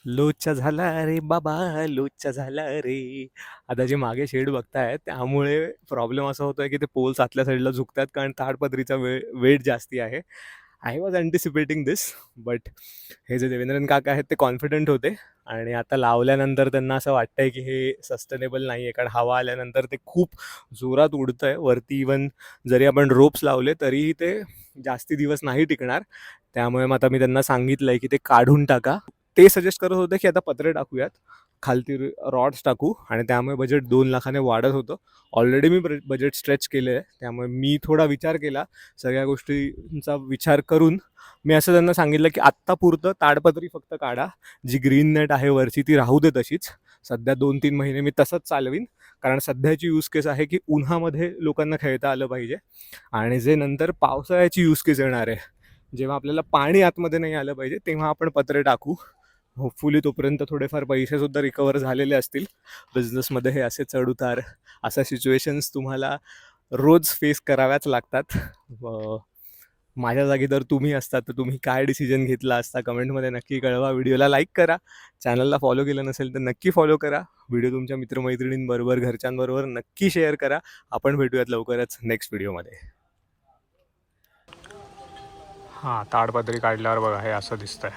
लोचा झाला रे बाबा, लोचा झाला रे. आता जे मागे शेड बघताय त्यामुळे प्रॉब्लेम असा होतोय की ते पोल्स आतल्या साईडला झुकतात कारण ताडपत्रीचा वेट जास्ती आहे. आय वॉज अँटिसिपेटिंग दिस, बट हे जे देवेंद्रन काका आहेत ते कॉन्फिडंट होते आणि आता लावल्यानंतर त्यांना असं वाटतंय की हे सस्टेनेबल नाही आहे, कारण हवा आल्यानंतर ते खूप जोरात उडतंय वरती. इवन जरी आपण रोप्स लावले तरीही ते जास्ती दिवस नाही टिकणार. त्यामुळे मग आता मी त्यांना सांगितलंय की ते काढून टाका. ते सजेस्ट करत होते की आता पत्रे टाकूयात, खालती रॉड्स टाकू, आणि त्यामुळे बजेट 2 लाखाने वाढत होतं. ऑलरेडी मी बजेट स्ट्रेच केलं आहे, त्यामुळे मी थोडा विचार केला. सगळ्या गोष्टींचा विचार करून मी असं त्यांना सांगितलं की आत्तापुरतं ताडपत्री फक्त काढा, जी ग्रीन नेट आहे वरची ती राहू दे तशीच. सध्या 2-3 महिने मी तसंच चालवीन, कारण सध्याची यूज केस आहे की उन्हामध्ये लोकांना खेळता आलं पाहिजे. आणि जे नंतर पावसाळ्याची यूज केस येणार आहे, जेव्हा आपल्याला पाणी आतमध्ये नाही आलं पाहिजे, तेव्हा आपण पत्रे टाकू. होपफुली तोपर्यंत थोडेफार पैसेसुद्धा रिकवर झालेले असतील. बिझनेसमध्ये हे असे चढउतार, अशा सिच्युएशन्स तुम्हाला रोज फेस कराव्याच लागतात. माझ्या जागी जर तुम्ही असतात तर तुम्ही काय डिसिजन घेतला असता कमेंटमध्ये नक्की कळवा. व्हिडिओला लाईक करा, चॅनलला फॉलो केलं नसेल तर नक्की फॉलो करा. व्हिडिओ तुमच्या मित्रमैत्रिणींबरोबर, घरच्यांबरोबर नक्की शेअर करा. आपण भेटूयात लवकरच नेक्स्ट व्हिडिओमध्ये. हां, ताडपत्री काढल्यावर बघा हे असं दिसतंय.